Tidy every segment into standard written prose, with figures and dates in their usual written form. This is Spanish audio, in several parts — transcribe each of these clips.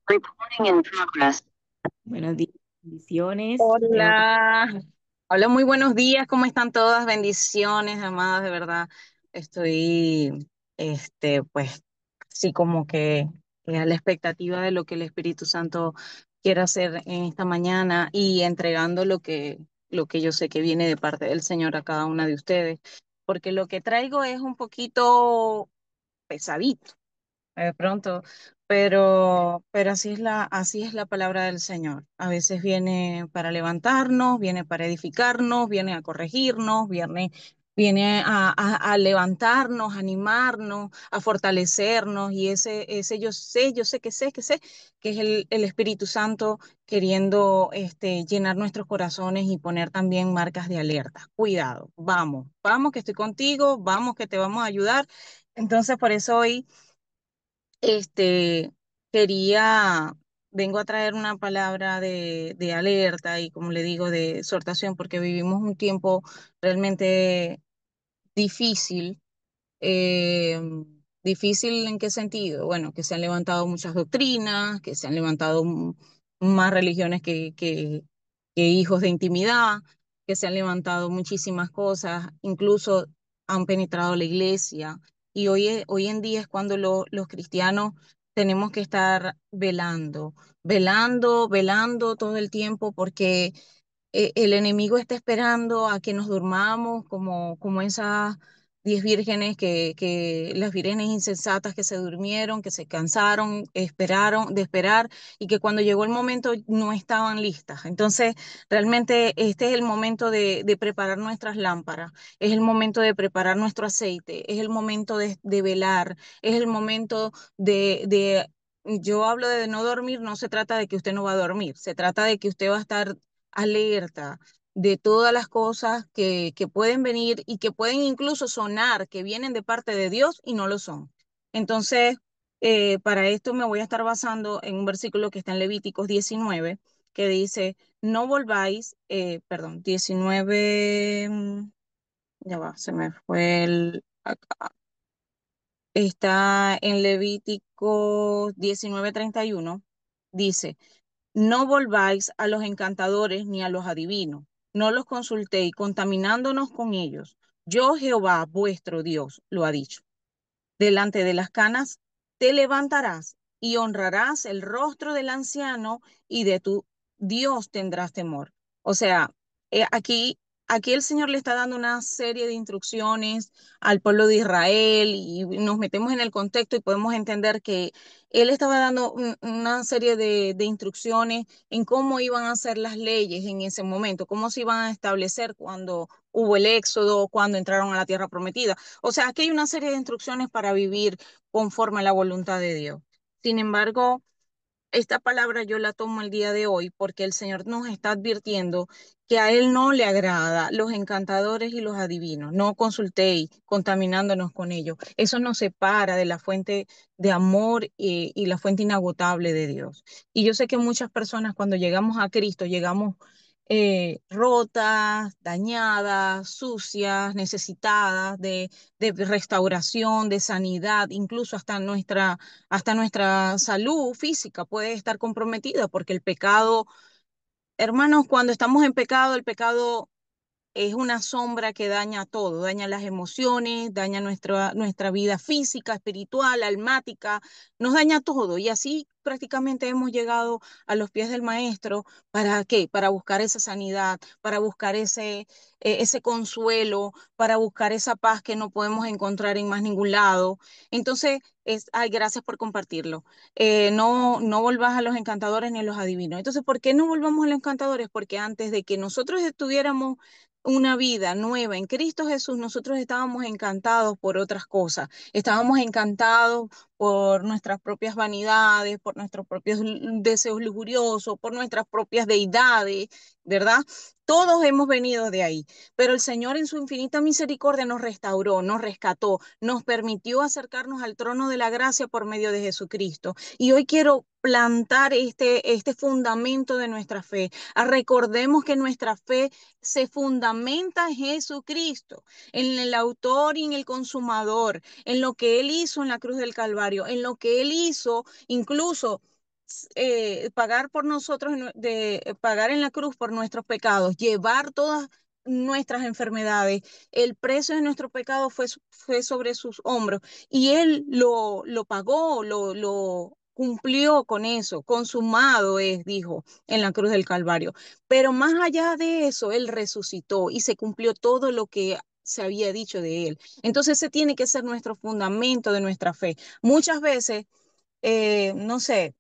Recording in progress. Buenos días, bendiciones. Hola, hola, muy buenos días, ¿cómo están todas? Bendiciones, amadas, de verdad. Estoy, pues, sí, como que a la expectativa de lo que el Espíritu Santo quiere hacer en esta mañana y entregando lo que yo sé que viene de parte del Señor a cada una de ustedes, porque lo que traigo es un poquito pesadito de pronto, pero así es la palabra del Señor. A veces viene para levantarnos, viene para edificarnos, viene a corregirnos, viene a levantarnos, a animarnos, a fortalecernos, y ese yo sé que es el Espíritu Santo queriendo llenar nuestros corazones y poner también marcas de alerta. Cuidado, vamos, vamos que estoy contigo, vamos que te vamos a ayudar. Entonces, por eso hoy este, quería, vengo a traer una palabra de alerta y, como le digo, de exhortación, porque vivimos un tiempo realmente difícil. eh, ¿Difícil en qué sentido? Bueno, que se han levantado muchas doctrinas, que se han levantado más religiones que hijos de intimidad, que se han levantado muchísimas cosas, incluso han penetrado la iglesia. Y hoy en día es cuando los cristianos tenemos que estar velando todo el tiempo, porque el enemigo está esperando a que nos durmamos como esas 10 vírgenes, que las vírgenes insensatas que se durmieron, que se cansaron, esperaron de esperar, y que cuando llegó el momento no estaban listas. Entonces, realmente este es el momento de preparar nuestras lámparas, es el momento de preparar nuestro aceite, es el momento de velar, es el momento yo hablo de no dormir. No se trata de que usted no va a dormir, se trata de que usted va a estar alerta de todas las cosas que pueden venir y que pueden incluso sonar que vienen de parte de Dios y no lo son. Entonces, para esto me voy a estar basando en un versículo que está en Levíticos 19, que dice: no volváis, perdón, 19, ya va, se me fue acá. Está en Levítico 19:31, dice: no volváis a los encantadores ni a los adivinos, no los consultéis, contaminándonos con ellos. Yo, Jehová, vuestro Dios, lo ha dicho. Delante de las canas te levantarás y honrarás el rostro del anciano, y de tu Dios tendrás temor. O sea, aquí el Señor le está dando una serie de instrucciones al pueblo de Israel, y nos metemos en el contexto y podemos entender que Él estaba dando una serie de instrucciones en cómo iban a ser las leyes en ese momento, cómo se iban a establecer cuando hubo el éxodo, cuando entraron a la tierra prometida. O sea, aquí hay una serie de instrucciones para vivir conforme a la voluntad de Dios. Sin embargo, esta palabra yo la tomo el día de hoy porque el Señor nos está advirtiendo que a Él no le agrada los encantadores y los adivinos. No consultéis contaminándonos con ellos. Eso nos separa de la fuente de amor y la fuente inagotable de Dios. Y yo sé que muchas personas, cuando llegamos a Cristo, llegamos rotas, dañadas, sucias, necesitadas de restauración, de sanidad, incluso hasta nuestra salud física puede estar comprometida, porque el pecado, hermanos, cuando estamos en pecado, el pecado es una sombra que daña todo, daña las emociones, daña nuestra vida física, espiritual, almática, nos daña todo. Y así prácticamente hemos llegado a los pies del Maestro. ¿Para qué? Para buscar esa sanidad, para buscar ese consuelo, para buscar esa paz que no podemos encontrar en más ningún lado. Entonces, ay, gracias por compartirlo. No volvás a los encantadores ni a los adivinos. Entonces, ¿por qué no volvamos a los encantadores? Porque antes de que nosotros estuviéramos una vida nueva en Cristo Jesús, nosotros estábamos encantados por otras cosas, estábamos encantados por nuestras propias vanidades, por nuestros propios deseos lujuriosos, por nuestras propias deidades, ¿verdad? Todos hemos venido de ahí, pero el Señor en su infinita misericordia nos restauró, nos rescató, nos permitió acercarnos al trono de la gracia por medio de Jesucristo. Y hoy quiero plantar este fundamento de nuestra fe. Recordemos que nuestra fe se fundamenta en Jesucristo, en el autor y en el consumador, en lo que Él hizo en la cruz del Calvario, en lo que Él hizo incluso pagar por nosotros, pagar en la cruz por nuestros pecados, llevar todas nuestras enfermedades. El precio de nuestro pecado fue sobre sus hombros y Él lo pagó, lo cumplió con eso. Consumado es, dijo en la cruz del Calvario. Pero más allá de eso, Él resucitó y se cumplió todo lo que se había dicho de Él. Entonces ese tiene que ser nuestro fundamento de nuestra fe. Muchas veces, no sé,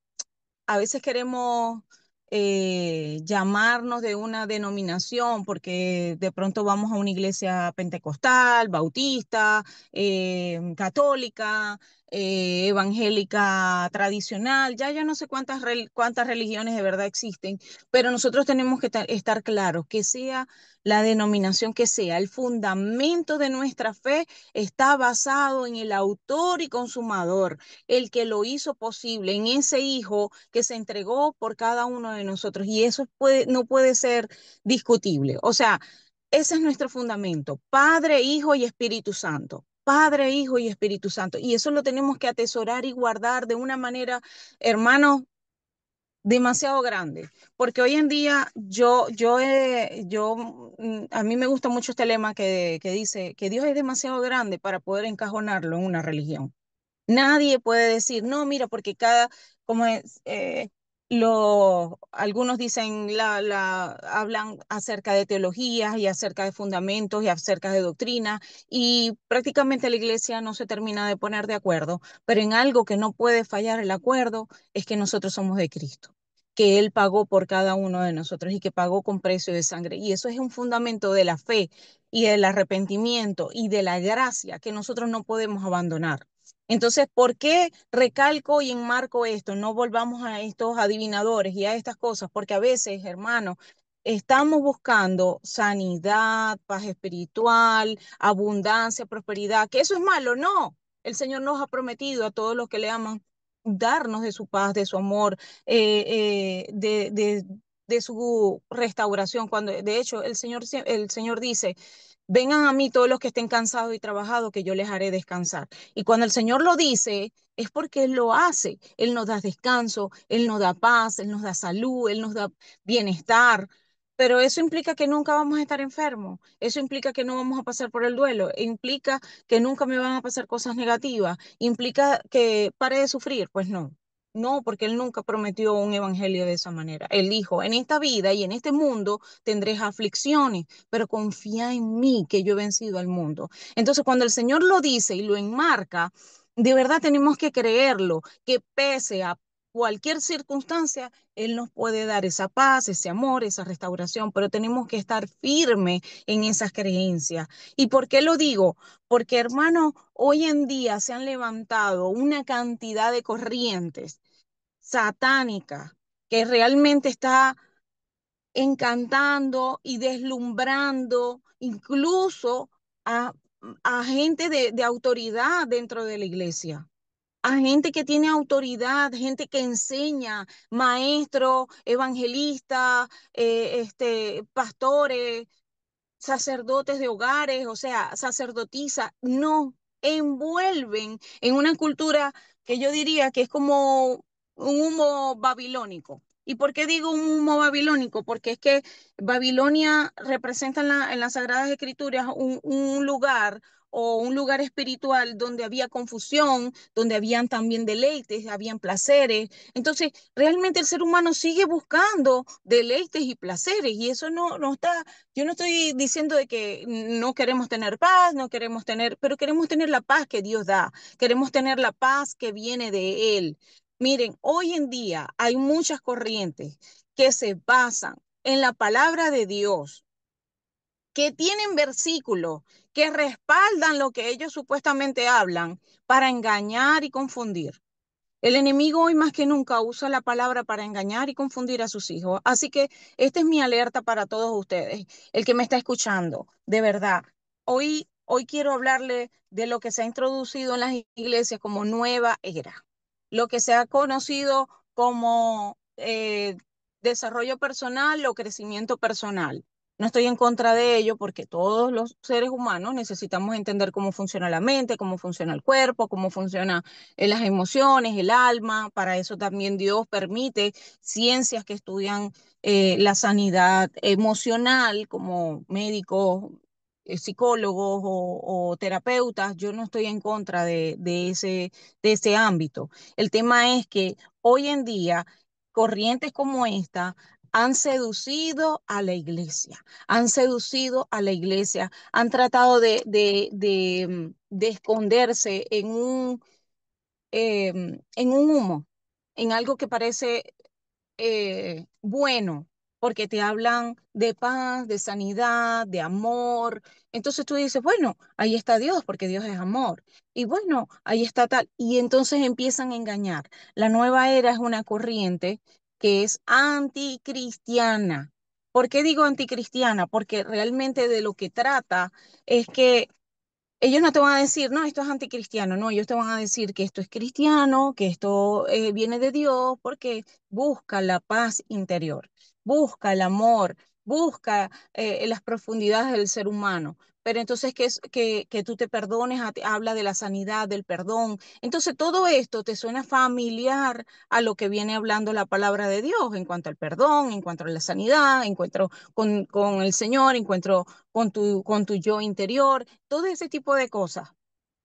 a veces queremos llamarnos de una denominación porque de pronto vamos a una iglesia pentecostal, bautista, católica, evangélica tradicional, ya yo no sé cuántas religiones de verdad existen, pero nosotros tenemos que estar claros que sea la denominación que sea, el fundamento de nuestra fe está basado en el autor y consumador, el que lo hizo posible, en ese hijo que se entregó por cada uno de nosotros. Y eso no puede ser discutible. O sea, ese es nuestro fundamento, Padre, Hijo y Espíritu Santo. Padre, Hijo y Espíritu Santo. Y eso lo tenemos que atesorar y guardar de una manera, hermanos, demasiado grande, porque hoy en día a mí me gusta mucho este lema que dice que Dios es demasiado grande para poder encajonarlo en una religión. Nadie puede decir, no, mira, porque como es, algunos dicen, hablan acerca de teologías y acerca de fundamentos y acerca de doctrina, y prácticamente la iglesia no se termina de poner de acuerdo, pero en algo que no puede fallar el acuerdo es que nosotros somos de Cristo, que Él pagó por cada uno de nosotros y que pagó con precio de sangre. Y eso es un fundamento de la fe y del arrepentimiento y de la gracia que nosotros no podemos abandonar. Entonces, ¿por qué recalco y enmarco esto? No volvamos a estos adivinadores y a estas cosas, porque a veces, hermano, estamos buscando sanidad, paz espiritual, abundancia, prosperidad, que eso es malo, no. El Señor nos ha prometido a todos los que le aman darnos de su paz, de su amor, de su restauración. Cuando, de hecho, el Señor dice, vengan a mí todos los que estén cansados y trabajados, que yo les haré descansar. Y cuando el Señor lo dice, es porque Él lo hace. Él nos da descanso, Él nos da paz, Él nos da salud, Él nos da bienestar. Pero eso implica que nunca vamos a estar enfermos, eso implica que no vamos a pasar por el duelo, implica que nunca me van a pasar cosas negativas, implica que pare de sufrir. Pues no, no, porque Él nunca prometió un evangelio de esa manera. Él dijo, en esta vida y en este mundo tendréis aflicciones, pero confía en mí que yo he vencido al mundo. Entonces, cuando el Señor lo dice y lo enmarca, de verdad tenemos que creerlo, que pese a cualquier circunstancia, Él nos puede dar esa paz, ese amor, esa restauración, pero tenemos que estar firmes en esas creencias. ¿Y por qué lo digo? Porque, hermano, hoy en día se han levantado una cantidad de corrientes satánicas que realmente está encantando y deslumbrando incluso a, a gente de autoridad dentro de la iglesia, a gente que tiene autoridad, gente que enseña, maestros, evangelistas, pastores, sacerdotes de hogares, o sea, sacerdotisas, no envuelven en una cultura que yo diría que es como un humo babilónico. ¿Y por qué digo un humo babilónico? Porque es que Babilonia representa en las Sagradas Escrituras un lugar o un lugar espiritual donde había confusión, donde habían también deleites, habían placeres. Entonces, realmente el ser humano sigue buscando deleites y placeres y eso no está. Yo no estoy diciendo de que no queremos tener paz, no queremos tener, pero queremos tener la paz que Dios da, queremos tener la paz que viene de Él. Miren, hoy en día hay muchas corrientes que se basan en la palabra de Dios, que tienen versículos que respaldan lo que ellos supuestamente hablan para engañar y confundir. El enemigo hoy más que nunca usa la palabra para engañar y confundir a sus hijos. Así que esta es mi alerta para todos ustedes, el que me está escuchando, de verdad. Hoy quiero hablarle de lo que se ha introducido en las iglesias como nueva era, lo que se ha conocido como desarrollo personal o crecimiento personal. No estoy en contra de ello porque todos los seres humanos necesitamos entender cómo funciona la mente, cómo funciona el cuerpo, cómo funcionan las emociones, el alma. Para eso también Dios permite ciencias que estudian la sanidad emocional, como médicos, psicólogos o terapeutas. Yo no estoy en contra de ese ámbito. El tema es que hoy en día corrientes como esta han seducido a la iglesia, han seducido a la iglesia, han tratado de esconderse en un humo, en algo que parece bueno, porque te hablan de paz, de sanidad, de amor. Entonces tú dices, bueno, ahí está Dios, porque Dios es amor. Y bueno, ahí está tal. Y entonces empiezan a engañar. La nueva era es una corriente que es anticristiana. ¿Por qué digo anticristiana? Porque realmente de lo que trata es que ellos no te van a decir, no, esto es anticristiano, no, ellos te van a decir que esto es cristiano, que esto viene de Dios, porque busca la paz interior, busca el amor, busca las profundidades del ser humano. Pero entonces que tú te perdones, habla de la sanidad, del perdón. Entonces todo esto te suena familiar a lo que viene hablando la palabra de Dios en cuanto al perdón, en cuanto a la sanidad, encuentro con el Señor, encuentro con tu yo interior, todo ese tipo de cosas,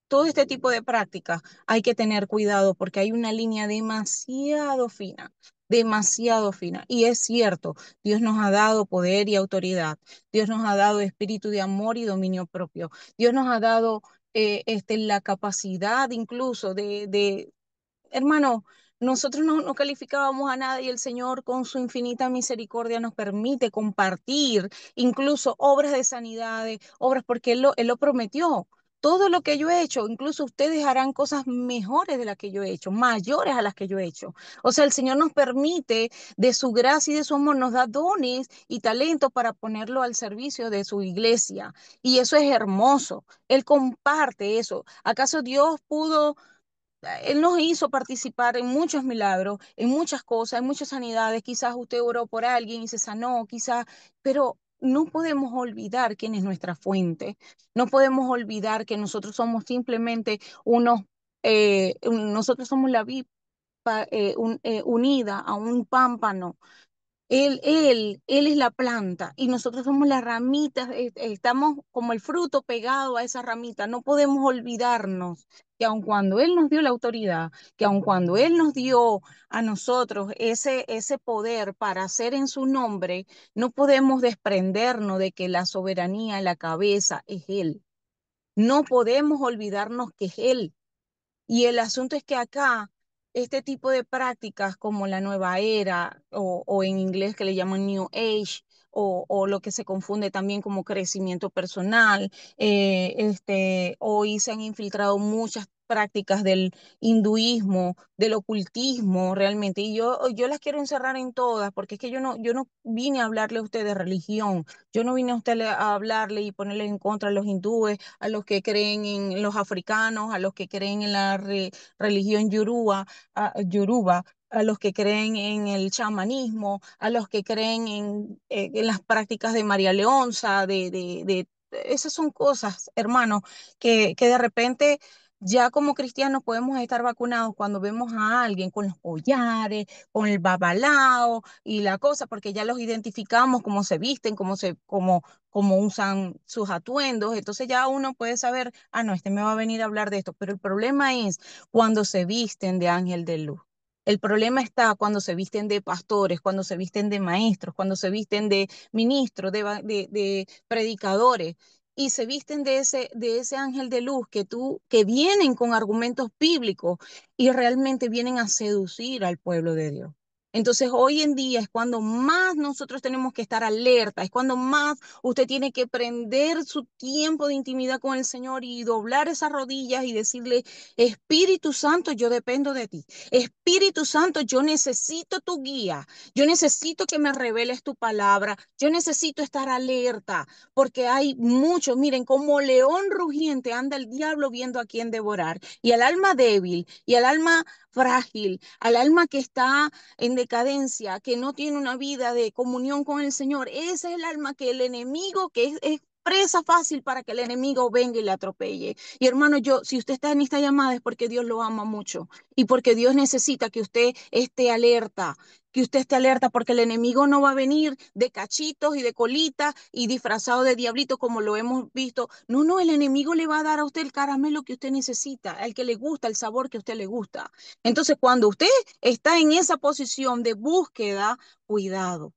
todo este tipo de prácticas, hay que tener cuidado porque hay una línea demasiado fina, demasiado fina. Y es cierto, Dios nos ha dado poder y autoridad, Dios nos ha dado espíritu de amor y dominio propio, Dios nos ha dado la capacidad incluso hermano, nosotros no calificábamos a nada y el Señor con su infinita misericordia nos permite compartir incluso obras de sanidad, obras porque Él lo prometió. Todo lo que yo he hecho, incluso ustedes harán cosas mejores de las que yo he hecho, mayores a las que yo he hecho. O sea, el Señor nos permite, de su gracia y de su amor, nos da dones y talentos para ponerlo al servicio de su iglesia. Y eso es hermoso. Él comparte eso. ¿Acaso Dios pudo él nos hizo participar en muchos milagros, en muchas cosas, en muchas sanidades? Quizás usted oró por alguien y se sanó, quizás, pero no podemos olvidar quién es nuestra fuente. No podemos olvidar que nosotros somos simplemente nosotros somos la vid unida a un pámpano. Él es la planta y nosotros somos las ramitas, estamos como el fruto pegado a esa ramita. No podemos olvidarnos que aun cuando Él nos dio la autoridad, que aun cuando Él nos dio a nosotros ese poder para hacer en su nombre, no podemos desprendernos de que la soberanía, la cabeza es Él. No podemos olvidarnos que es Él. Y el asunto es que acá, este tipo de prácticas como la nueva era o en inglés que le llaman New Age o lo que se confunde también como crecimiento personal, hoy se han infiltrado muchas prácticas del hinduismo, del ocultismo realmente, y yo las quiero encerrar en todas, porque es que yo no vine a hablarle a usted de religión, yo no vine a usted a hablarle y ponerle en contra a los hindúes, a los que creen en los africanos, a los que creen en la religión yoruba, a los que creen en el chamanismo, a los que creen en las prácticas de María Leonza, esas son cosas, hermano, que de repente ya como cristianos podemos estar vacunados cuando vemos a alguien con los collares, con el babalao y la cosa, porque ya los identificamos cómo se visten, cómo usan sus atuendos, entonces ya uno puede saber, ah, no, este me va a venir a hablar de esto, pero el problema es cuando se visten de ángel de luz. El problema está cuando se visten de pastores, cuando se visten de maestros, cuando se visten de ministros, de predicadores, y se visten de ese ángel de luz que vienen con argumentos bíblicos y realmente vienen a seducir al pueblo de Dios. Entonces, hoy en día es cuando más nosotros tenemos que estar alerta, es cuando más usted tiene que prender su tiempo de intimidad con el Señor y doblar esas rodillas y decirle, Espíritu Santo, yo dependo de ti. Espíritu Santo, yo necesito tu guía. Yo necesito que me reveles tu palabra. Yo necesito estar alerta porque hay muchos, miren, como león rugiente anda el diablo viendo a quién devorar. Y al alma débil y al alma frágil, al alma que está decadencia, que no tiene una vida de comunión con el Señor, esa es el alma que el enemigo, es presa fácil para que el enemigo venga y le atropelle. Y hermano, si usted está en esta llamada es porque Dios lo ama mucho y porque Dios necesita que usted esté alerta porque el enemigo no va a venir de cachitos y de colitas y disfrazado de diablito como lo hemos visto. No, no, el enemigo le va a dar a usted el caramelo que usted necesita, el que le gusta, el sabor que a usted le gusta. Entonces, cuando usted está en esa posición de búsqueda, cuidado,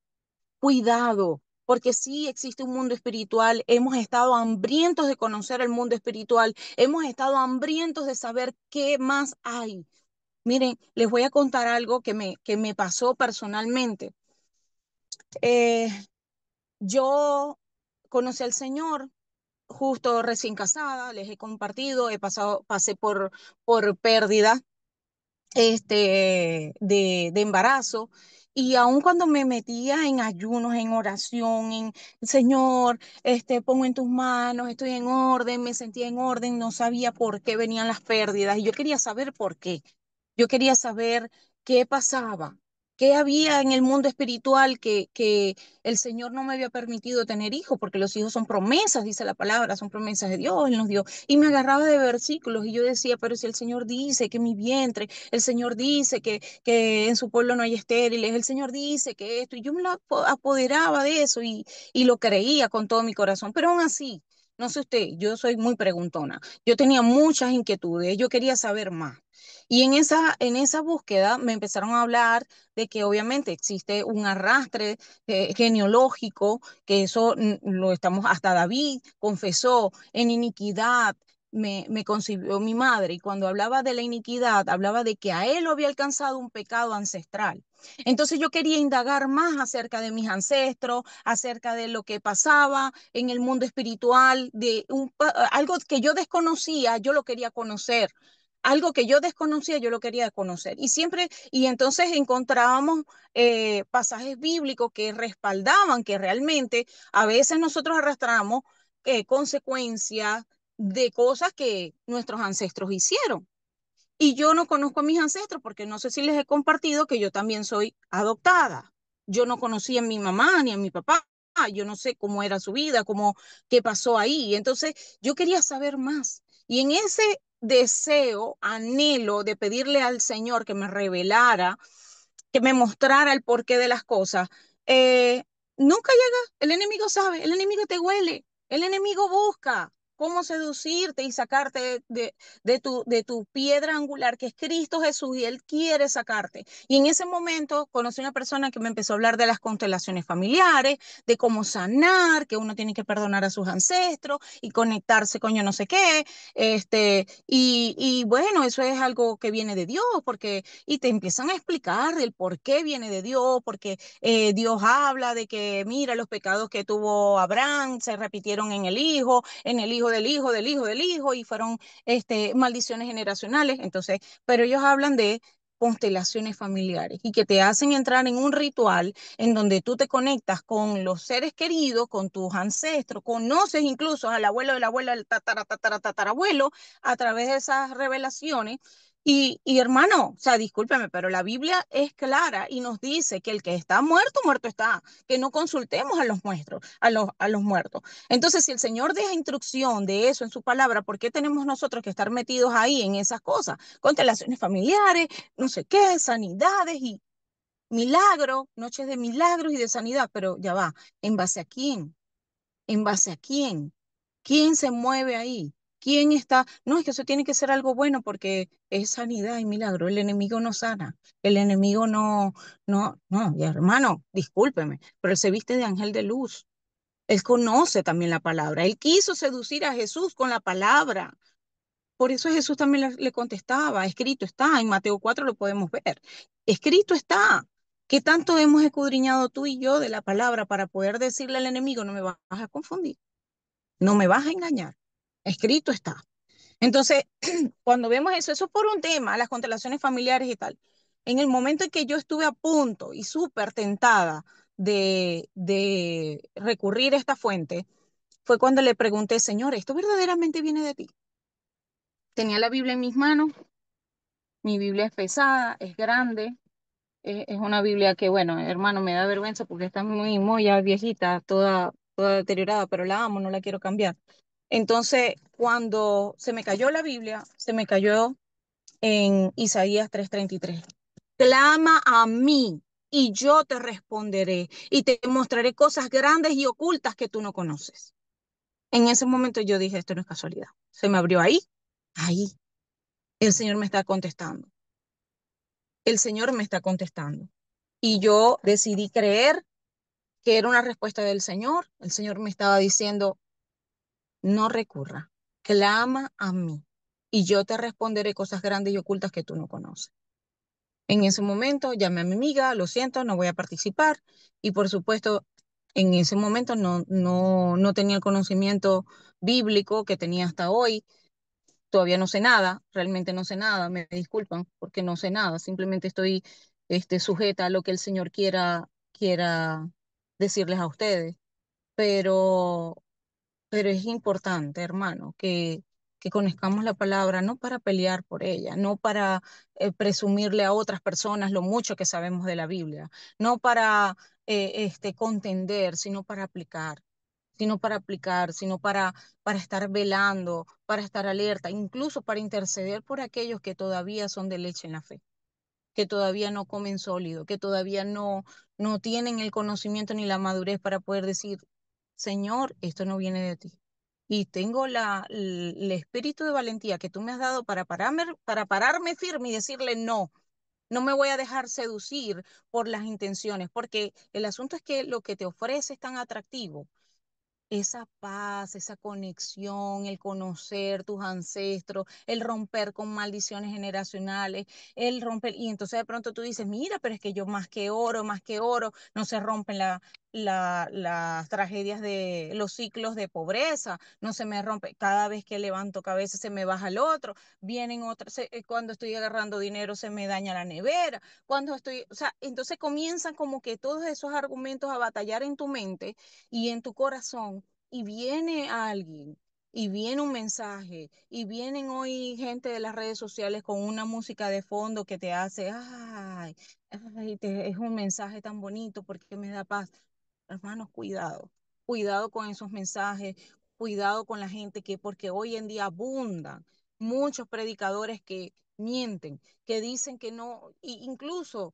cuidado, porque sí existe un mundo espiritual, hemos estado hambrientos de conocer el mundo espiritual, hemos estado hambrientos de saber qué más hay. Miren, les voy a contar algo que me pasó personalmente. Eh, yo conocí al Señor justo recién casada, les he compartido, pasé por pérdida de embarazo. Y aun cuando me metía en ayunos, en oración, en Señor, pongo en tus manos, estoy en orden, me sentía en orden, no sabía por qué venían las pérdidas y yo quería saber por qué. Yo quería saber qué pasaba, qué había en el mundo espiritual que el Señor no me había permitido tener hijos, porque los hijos son promesas, dice la palabra, son promesas de Dios, Él nos dio. Y me agarraba de versículos y yo decía, pero si el Señor dice que mi vientre, el Señor dice que en su pueblo no hay estériles, el Señor dice que esto, y yo me la apoderaba de eso y lo creía con todo mi corazón, pero aún así. No sé usted, yo soy muy preguntona. Yo tenía muchas inquietudes, yo quería saber más. Y en esa búsqueda me empezaron a hablar de que obviamente existe un arrastre genealógico, que eso lo estamos, hasta David confesó en iniquidad. Me concibió mi madre y cuando hablaba de la iniquidad, hablaba de que a él lo había alcanzado un pecado ancestral. Entonces yo quería indagar más acerca de mis ancestros, acerca de lo que pasaba en el mundo espiritual, algo que yo desconocía, yo lo quería conocer. Algo que yo desconocía, yo lo quería conocer. Y entonces encontrábamos pasajes bíblicos que respaldaban que realmente a veces nosotros arrastramos consecuencias de cosas que nuestros ancestros hicieron. Y yo no conozco a mis ancestros porque no sé si les he compartido que yo también soy adoptada. Yo no conocí a mi mamá ni a mi papá. Yo no sé cómo era su vida, qué pasó ahí. Entonces, yo quería saber más. Y en ese deseo, anhelo de pedirle al Señor que me revelara, que me mostrara el porqué de las cosas, eh, nunca llega. El enemigo sabe, el enemigo te huele, el enemigo busca cómo seducirte y sacarte de tu piedra angular, que es Cristo Jesús, y Él quiere sacarte. Y en ese momento conocí una persona que me empezó a hablar de las constelaciones familiares, de cómo sanar, que uno tiene que perdonar a sus ancestros y conectarse con yo no sé qué. Y bueno, eso es algo que viene de Dios, porque y te empiezan a explicar el por qué viene de Dios, porque Dios habla de que, mira, los pecados que tuvo Abraham se repitieron en el hijo del hijo del hijo del hijo, y fueron maldiciones generacionales. Entonces, pero ellos hablan de constelaciones familiares y que te hacen entrar en un ritual en donde tú te conectas con los seres queridos, con tus ancestros, conoces incluso al abuelo del abuelo, del tatarabuelo, a través de esas revelaciones. Y hermano, o sea, discúlpeme, pero la Biblia es clara y nos dice que el que está muerto, muerto está, que no consultemos a los muertos, a los muertos. Entonces, si el Señor deja instrucción de eso en su palabra, ¿por qué tenemos nosotros que estar metidos ahí en esas cosas? Constelaciones familiares, no sé qué, sanidades y milagros, noches de milagros y de sanidad, pero ya va, ¿en base a quién? ¿En base a quién? ¿Quién se mueve ahí? ¿Quién está? No, es que eso tiene que ser algo bueno porque es sanidad y milagro. El enemigo no sana. El enemigo no, y hermano, discúlpeme, pero él se viste de ángel de luz. Él conoce también la palabra. Él quiso seducir a Jesús con la palabra. Por eso Jesús también le contestaba, escrito está, en Mateo 4 lo podemos ver. Escrito está. ¿Qué tanto hemos escudriñado tú y yo de la palabra para poder decirle al enemigo, no me vas a confundir? No me vas a engañar. Escrito está. Entonces, cuando vemos eso, eso es por un tema, las constelaciones familiares y tal. En el momento en que yo estuve a punto y súper tentada de recurrir a esta fuente, fue cuando le pregunté, Señor, ¿esto verdaderamente viene de ti? Tenía la Biblia en mis manos, mi Biblia es pesada, es grande, es una Biblia que, bueno, hermano, me da vergüenza porque está muy, muy ya viejita, toda deteriorada, pero la amo, no la quiero cambiar. Entonces, cuando se me cayó la Biblia, se me cayó en Isaías 3:33. Clama a mí y yo te responderé y te mostraré cosas grandes y ocultas que tú no conoces. En ese momento yo dije, esto no es casualidad. Se me abrió ahí. El Señor me está contestando. El Señor me está contestando. Y yo decidí creer que era una respuesta del Señor. El Señor me estaba diciendo, no recurra, clama a mí y yo te responderé cosas grandes y ocultas que tú no conoces. En ese momento llamé a mi amiga, lo siento, no voy a participar y por supuesto en ese momento no tenía el conocimiento bíblico que tenía hasta hoy. Todavía no sé nada, realmente no sé nada, me disculpan porque no sé nada, simplemente estoy sujeta a lo que el Señor quiera decirles a ustedes, pero pero es importante, hermano, que conozcamos la palabra no para pelear por ella, no para presumirle a otras personas lo mucho que sabemos de la Biblia, no para contender, sino para estar velando, para estar alerta, incluso para interceder por aquellos que todavía son de leche en la fe, que todavía no comen sólido, que todavía no tienen el conocimiento ni la madurez para poder decir, Señor, esto no viene de ti. Y tengo el espíritu de valentía que tú me has dado para pararme firme y decirle no. No me voy a dejar seducir por las intenciones, porque el asunto es que lo que te ofrece es tan atractivo, esa paz, esa conexión, el conocer tus ancestros, el romper con maldiciones generacionales, el romper, y entonces de pronto tú dices, mira, pero es que yo más que oro, no se rompen las tragedias de los ciclos de pobreza, no se me rompe, cada vez que levanto cabeza se me baja el otro, vienen otras, cuando estoy agarrando dinero se me daña la nevera, cuando estoy, o sea, entonces comienzan como que todos esos argumentos a batallar en tu mente y en tu corazón y viene alguien y viene un mensaje y vienen hoy gente de las redes sociales con una música de fondo que te hace, es un mensaje tan bonito porque me da paz. Hermanos, cuidado, cuidado con esos mensajes, cuidado con la gente porque hoy en día abundan muchos predicadores que mienten, que dicen que no, incluso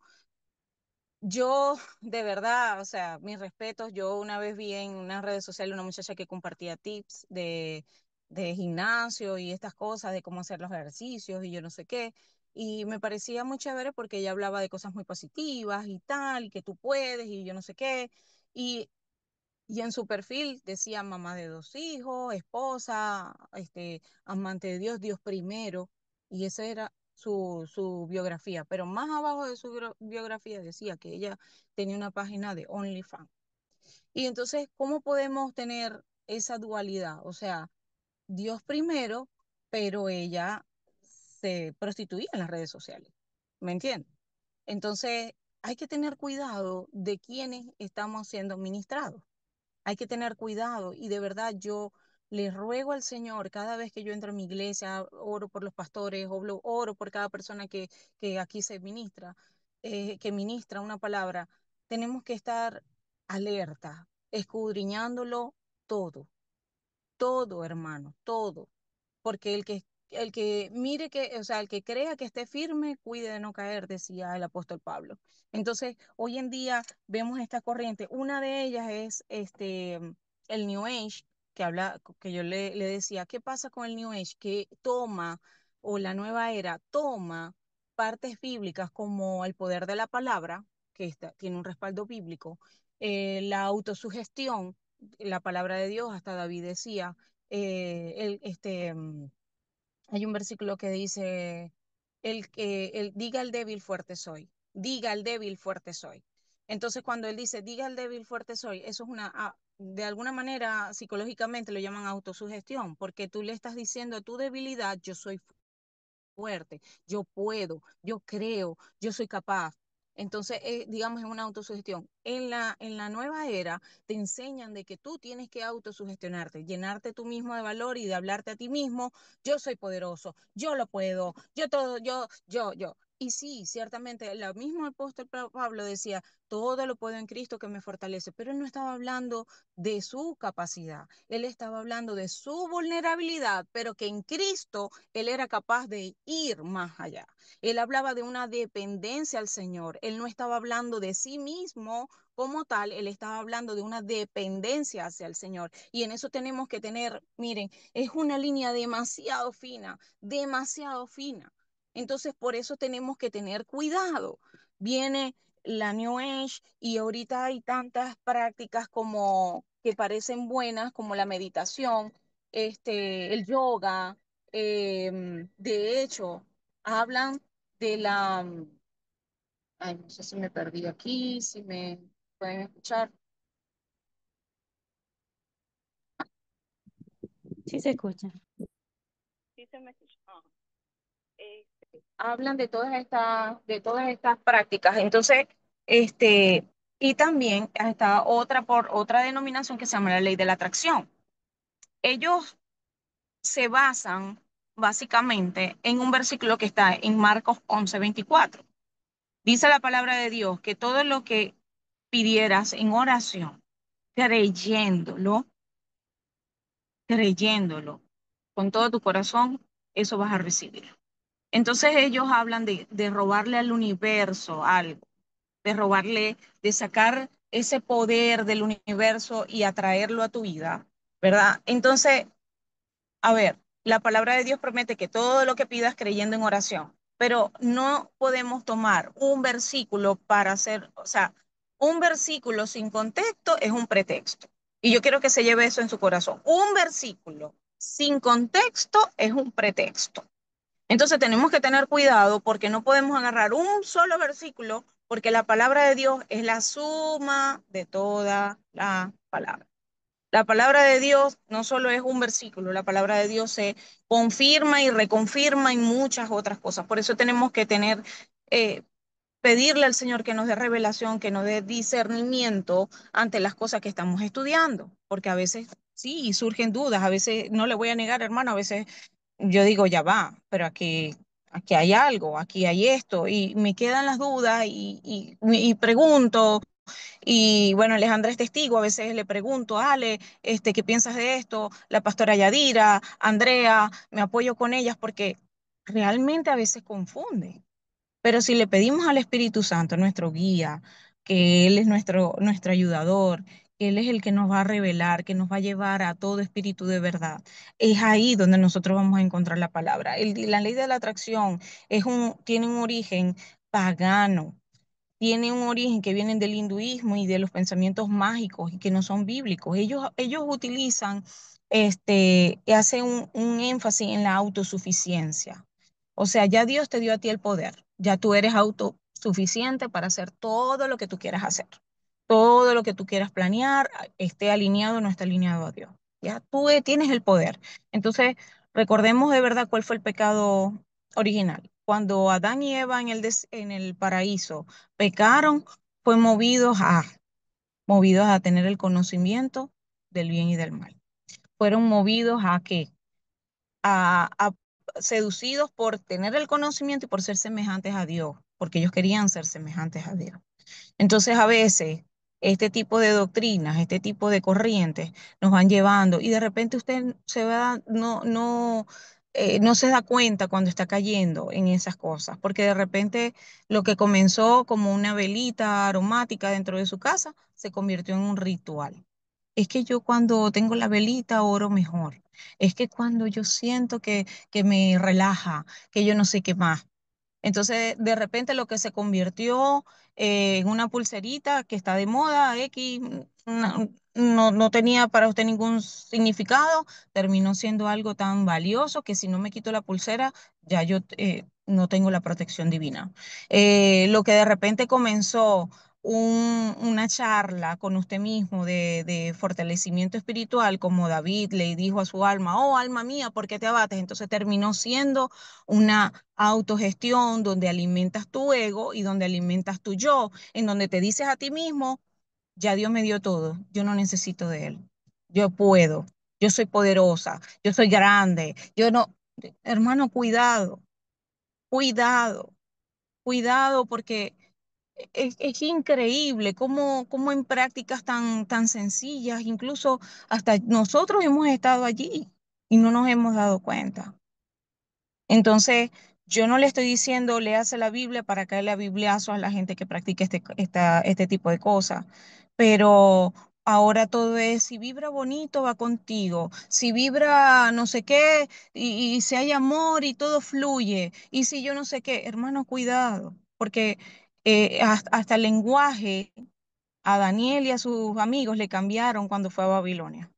yo, de verdad, o sea, mis respetos, yo una vez vi en una red social una muchacha que compartía tips de gimnasio y estas cosas, de cómo hacer los ejercicios y yo no sé qué, y me parecía muy chévere porque ella hablaba de cosas muy positivas y tal, y que tú puedes y yo no sé qué, y y en su perfil decía mamá de dos hijos, esposa, amante de Dios, Dios primero, y esa era su biografía. Pero más abajo de su biografía decía que ella tenía una página de OnlyFans. Y entonces, ¿cómo podemos tener esa dualidad? O sea, Dios primero, pero ella se prostituía en las redes sociales. ¿Me entiendes? Entonces, hay que tener cuidado de quiénes estamos siendo ministrados. Hay que tener cuidado y de verdad yo le ruego al Señor cada vez que yo entro en mi iglesia, oro por los pastores, oro por cada persona que aquí se ministra, que ministra una palabra. Tenemos que estar alerta, escudriñándolo todo, todo, hermano, todo porque el que mire que, o sea, el que crea que esté firme, cuide de no caer, decía el apóstol Pablo. Entonces, hoy en día vemos esta corriente. Una de ellas es el New Age, que yo le decía, ¿qué pasa con el New Age? Que toma, o la nueva era, toma partes bíblicas como el poder de la palabra, tiene un respaldo bíblico, la autosugestión, la palabra de Dios, hasta David decía, hay un versículo que dice, diga el débil fuerte soy, diga el débil fuerte soy. Entonces cuando él dice, diga el débil fuerte soy, eso es de alguna manera psicológicamente lo llaman autosugestión, porque tú le estás diciendo a tu debilidad, yo soy fuerte, yo puedo, yo creo, yo soy capaz. Entonces, digamos, en una autosugestión. En la nueva era te enseñan de que tú tienes que autosugestionarte, llenarte tú mismo de valor y de hablarte a ti mismo. Yo soy poderoso, yo lo puedo, yo todo, yo. Y sí, ciertamente, el mismo apóstol Pablo decía, todo lo puedo en Cristo que me fortalece, pero él no estaba hablando de su capacidad, él estaba hablando de su vulnerabilidad, pero que en Cristo él era capaz de ir más allá. Él hablaba de una dependencia al Señor, él no estaba hablando de sí mismo como tal, él estaba hablando de una dependencia hacia el Señor. Y en eso tenemos que tener, miren, es una línea demasiado fina, demasiado fina. Entonces, por eso tenemos que tener cuidado. Viene la New Age y ahorita hay tantas prácticas como que parecen buenas, como la meditación, el yoga. De hecho, hablan de la, ay, no sé si me perdí aquí, si me pueden escuchar. Sí se escucha. Sí se me escucha. Hablan de todas estas prácticas. Entonces, y también está otra por otra denominación que se llama la ley de la atracción. Ellos se basan básicamente en un versículo que está en Marcos 11:24. Dice la palabra de Dios que todo lo que pidieras en oración, creyéndolo, creyéndolo con todo tu corazón, eso vas a recibir. Entonces ellos hablan de robarle al universo algo, de robarle, de sacar ese poder del universo y atraerlo a tu vida, ¿verdad? Entonces, a ver, la palabra de Dios promete que todo lo que pidas creyendo en oración, pero no podemos tomar un versículo para hacer, o sea, un versículo sin contexto es un pretexto. Y yo quiero que se lleve eso en su corazón. Un versículo sin contexto es un pretexto. Entonces tenemos que tener cuidado porque no podemos agarrar un solo versículo porque la palabra de Dios es la suma de toda la palabra. La palabra de Dios no solo es un versículo, la palabra de Dios se confirma y reconfirma en muchas otras cosas. Por eso tenemos que tener, eh, pedirle al Señor que nos dé revelación, que nos dé discernimiento ante las cosas que estamos estudiando, porque a veces sí surgen dudas, a veces no le voy a negar, hermano, a veces yo digo, ya va, pero aquí hay algo, aquí hay esto, y me quedan las dudas y pregunto, y bueno, Alejandra es testigo, a veces le pregunto, Ale, ¿qué piensas de esto? La pastora Yadira, Andrea, me apoyo con ellas porque realmente a veces confunde. Pero si le pedimos al Espíritu Santo, nuestro guía, que Él es nuestro ayudador, que Él es el que nos va a revelar, que nos va a llevar a todo espíritu de verdad, es ahí donde nosotros vamos a encontrar la palabra. La ley de la atracción tiene un origen pagano, tiene un origen que vienen del hinduismo y de los pensamientos mágicos y que no son bíblicos. Ellos utilizan, hacen un énfasis en la autosuficiencia. O sea, ya Dios te dio a ti el poder, ya tú eres autosuficiente para hacer todo lo que tú quieras hacer, todo lo que tú quieras planear, esté alineado o no esté alineado a Dios. Ya tú tienes el poder. Entonces, recordemos de verdad cuál fue el pecado original. Cuando Adán y Eva en el paraíso pecaron, fue movidos a tener el conocimiento del bien y del mal. Fueron movidos a qué? A seducidos por tener el conocimiento y por ser semejantes a Dios, porque ellos querían ser semejantes a Dios. Entonces, a veces, este tipo de doctrinas, este tipo de corrientes nos van llevando y de repente usted no se da cuenta cuando está cayendo en esas cosas, porque de repente lo que comenzó como una velita aromática dentro de su casa se convirtió en un ritual. Es que yo cuando tengo la velita oro mejor. Es que cuando yo siento que me relaja, que yo no sé qué más. Entonces, de repente lo que se convirtió en una pulserita que está de moda, X, no tenía para usted ningún significado, terminó siendo algo tan valioso que si no me quito la pulsera, ya yo no tengo la protección divina. Lo que de repente comenzó una charla con usted mismo de fortalecimiento espiritual, como David le dijo a su alma, oh alma mía, ¿por qué te abates? Entonces terminó siendo una autogestión donde alimentas tu ego y donde alimentas tu yo, en donde te dices a ti mismo, ya Dios me dio todo, yo no necesito de Él, yo puedo, yo soy poderosa, yo soy grande, yo no, hermano, cuidado, cuidado. cuidado porque es increíble cómo en prácticas tan sencillas, incluso hasta nosotros hemos estado allí y no nos hemos dado cuenta. Entonces, yo no le estoy diciendo léase la Biblia para caerle a bibliazos a la gente que practique este tipo de cosas, pero ahora todo es, si vibra bonito, va contigo, si vibra no sé qué, y si hay amor y todo fluye, y si yo no sé qué, hermano, cuidado, porque hasta el lenguaje a Daniel y a sus amigos le cambiaron cuando fue a Babilonia.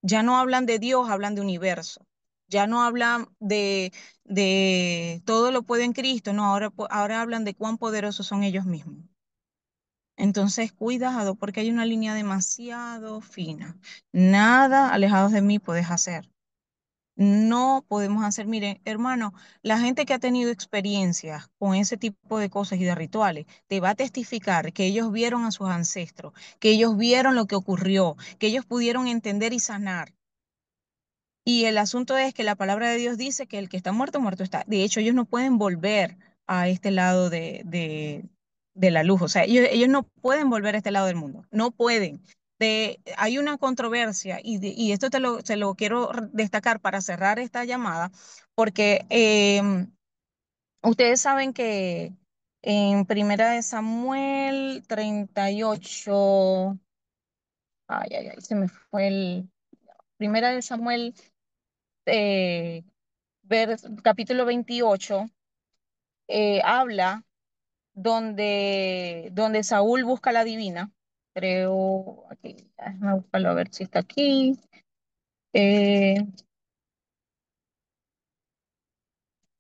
Ya no hablan de Dios, hablan de universo. Ya no hablan de todo lo puede en Cristo, no, ahora hablan de cuán poderosos son ellos mismos. Entonces, cuidado, porque hay una línea demasiado fina. Nada alejados de mí puedes hacer. No podemos hacer, miren, hermano, la gente que ha tenido experiencias con ese tipo de cosas y de rituales, te va a testificar que ellos vieron a sus ancestros, que ellos vieron lo que ocurrió, que ellos pudieron entender y sanar. Y el asunto es que la palabra de Dios dice que el que está muerto, muerto está. De hecho, ellos no pueden volver a este lado de la luz. O sea, ellos no pueden volver a este lado del mundo. No pueden. Hay una controversia y esto se lo quiero destacar para cerrar esta llamada, porque ustedes saben que en Primera de Samuel 38, se me fue Primera de Samuel eh, capítulo 28, habla donde Saúl busca a la divina. Creo, aquí, déjame buscarlo a ver si está aquí. Eh,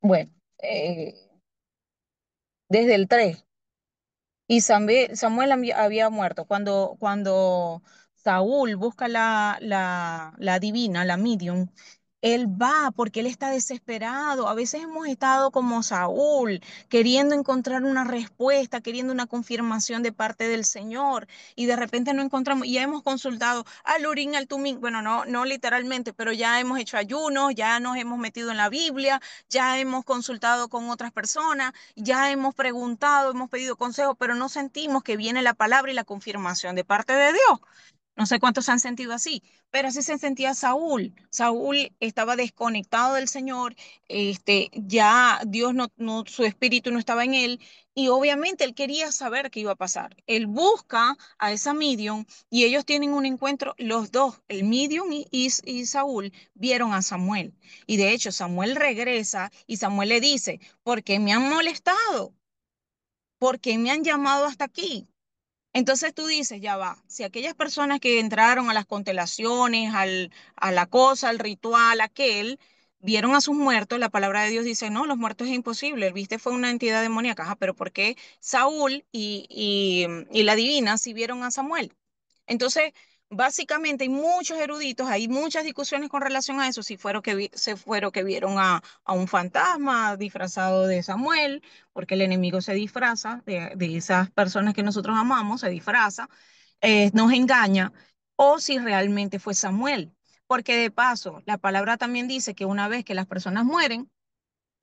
bueno, eh, desde el 3. Y Samuel había muerto. Cuando Saúl busca la divina, la medium, él va porque él está desesperado. A veces hemos estado como Saúl, queriendo encontrar una respuesta, queriendo una confirmación de parte del Señor, y de repente no encontramos. Y ya hemos consultado al Urín, al Tumín. Bueno, no literalmente, pero ya hemos hecho ayunos, ya nos hemos metido en la Biblia, ya hemos consultado con otras personas, ya hemos preguntado, hemos pedido consejo, pero no sentimos que viene la palabra y la confirmación de parte de Dios. No sé cuántos se han sentido así, pero así se sentía Saúl. Saúl estaba desconectado del Señor, ya Dios su espíritu no estaba en él, y obviamente él quería saber qué iba a pasar. Él busca a esa medium y ellos tienen un encuentro, los dos, el medium y Saúl, vieron a Samuel. Y de hecho Samuel regresa y Samuel le dice, ¿por qué me han molestado? ¿Por qué me han llamado hasta aquí? Entonces tú dices, ya va, si aquellas personas que entraron a las constelaciones, a la cosa, al ritual, aquel, vieron a sus muertos, la palabra de Dios dice, no, los muertos es imposible, el viste fue una entidad demoníaca. Ajá, pero ¿por qué Saúl y la divina si vieron a Samuel? Entonces, básicamente hay muchos eruditos, hay muchas discusiones con relación a eso, si fueron se fueron que vieron a un fantasma disfrazado de Samuel, porque el enemigo se disfraza de esas personas que nosotros amamos, se disfraza, nos engaña, o si realmente fue Samuel. Porque de paso, la palabra también dice que una vez que las personas mueren,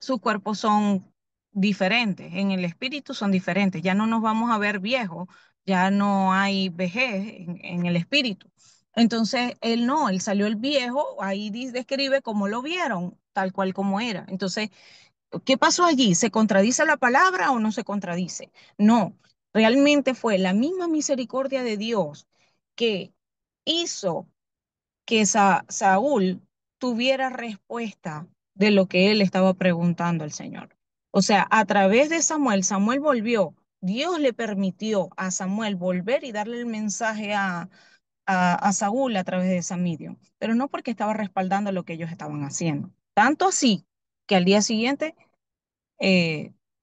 sus cuerpos son diferentes, en el espíritu son diferentes, ya no nos vamos a ver viejos, ya no hay vejez en el espíritu. Entonces, él no, él salió el viejo, ahí describe cómo lo vieron, tal cual como era. Entonces, ¿qué pasó allí? ¿Se contradice la palabra o no se contradice? No, realmente fue la misma misericordia de Dios que hizo que Saúl tuviera respuesta de lo que él estaba preguntando al Señor. O sea, a través de Samuel, Samuel volvió. Dios le permitió a Samuel volver y darle el mensaje a Saúl a través de esa medium, pero no porque estaba respaldando lo que ellos estaban haciendo. Tanto así que al día siguiente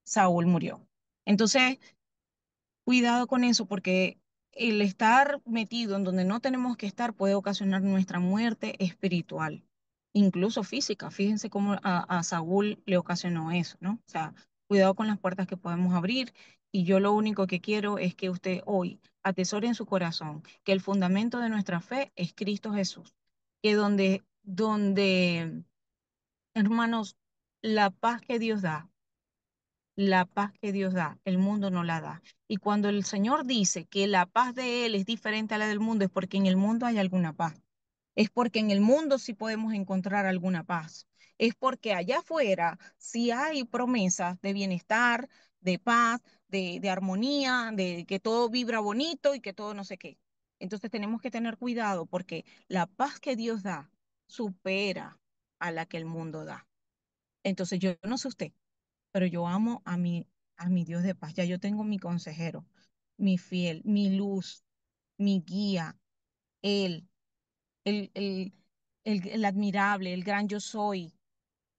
Saúl murió. Entonces, cuidado con eso, porque el estar metido en donde no tenemos que estar puede ocasionar nuestra muerte espiritual, incluso física. Fíjense cómo a Saúl le ocasionó eso, ¿no? O sea, cuidado con las puertas que podemos abrir. Y yo lo único que quiero es que usted hoy atesore en su corazón que el fundamento de nuestra fe es Cristo Jesús. Que donde, hermanos, la paz que Dios da La paz que Dios da, el mundo no la da. Y cuando el Señor dice que la paz de Él es diferente a la del mundo, es porque en el mundo hay alguna paz. Es porque en el mundo sí podemos encontrar alguna paz. Es porque allá afuera sí hay promesas de bienestar, de paz, de armonía, de que todo vibra bonito y que todo no sé qué. Entonces tenemos que tener cuidado porque la paz que Dios da supera a la que el mundo da. Entonces yo no sé usted, pero yo amo a mi Dios de paz. Ya yo tengo mi consejero, mi fiel, mi luz, mi guía, Él, el, el, el admirable, el gran yo soy.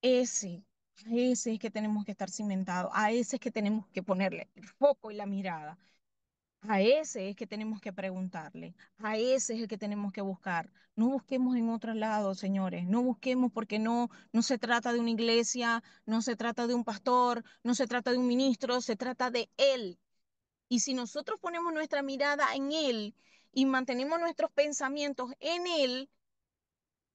Ese, a ese es que tenemos que estar cimentados, a ese es que tenemos que ponerle el foco y la mirada. A ese es que tenemos que preguntarle, a ese es el que tenemos que buscar. No busquemos en otro lado, señores, no busquemos porque no se trata de una iglesia, no se trata de un pastor, no se trata de un ministro, se trata de Él. Y si nosotros ponemos nuestra mirada en Él y mantenemos nuestros pensamientos en Él,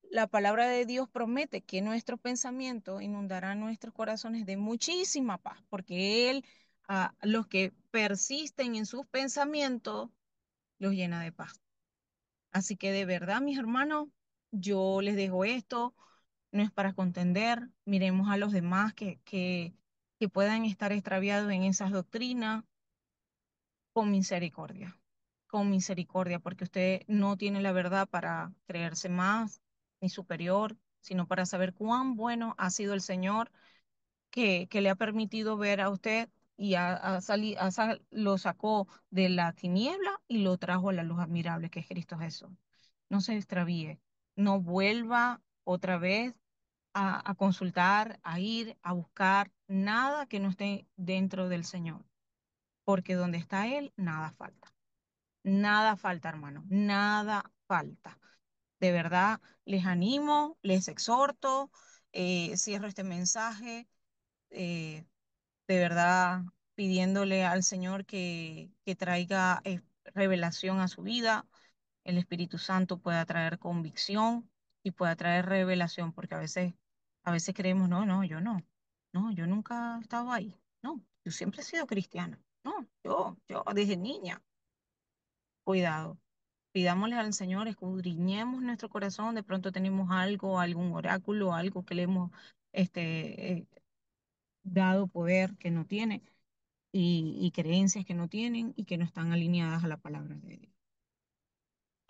la palabra de Dios promete que nuestros pensamientos inundarán nuestros corazones de muchísima paz, porque Él, a los que persisten en sus pensamientos, los llena de paz. Así que de verdad, mis hermanos, yo les dejo esto, no es para contender, miremos a los demás que puedan estar extraviados en esas doctrinas con misericordia, porque usted no tiene la verdad para creerse más ni superior, sino para saber cuán bueno ha sido el Señor que le ha permitido ver a usted y lo sacó de la tiniebla y lo trajo a la luz admirable que es Cristo Jesús. No se extravíe, no vuelva otra vez a consultar, a ir, a buscar nada que no esté dentro del Señor, porque donde está Él, nada falta. Nada falta, hermano, nada falta. De verdad, les animo, les exhorto, cierro este mensaje. eh, de verdad pidiéndole al Señor que traiga revelación a su vida, el Espíritu Santo pueda traer convicción y pueda traer revelación, porque a veces creemos, no, yo no, no, yo nunca he estado ahí, no, yo siempre he sido cristiana, no, yo desde niña, cuidado. Pidámosle al Señor, escudriñemos nuestro corazón, de pronto tenemos algo, algún oráculo, algo que le hemos dado poder que no tiene y creencias que no tienen y que no están alineadas a la palabra de Dios.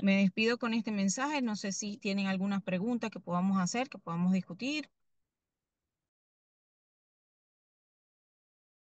Me despido con este mensaje. No sé si tienen algunas preguntas que podamos hacer, que podamos discutir.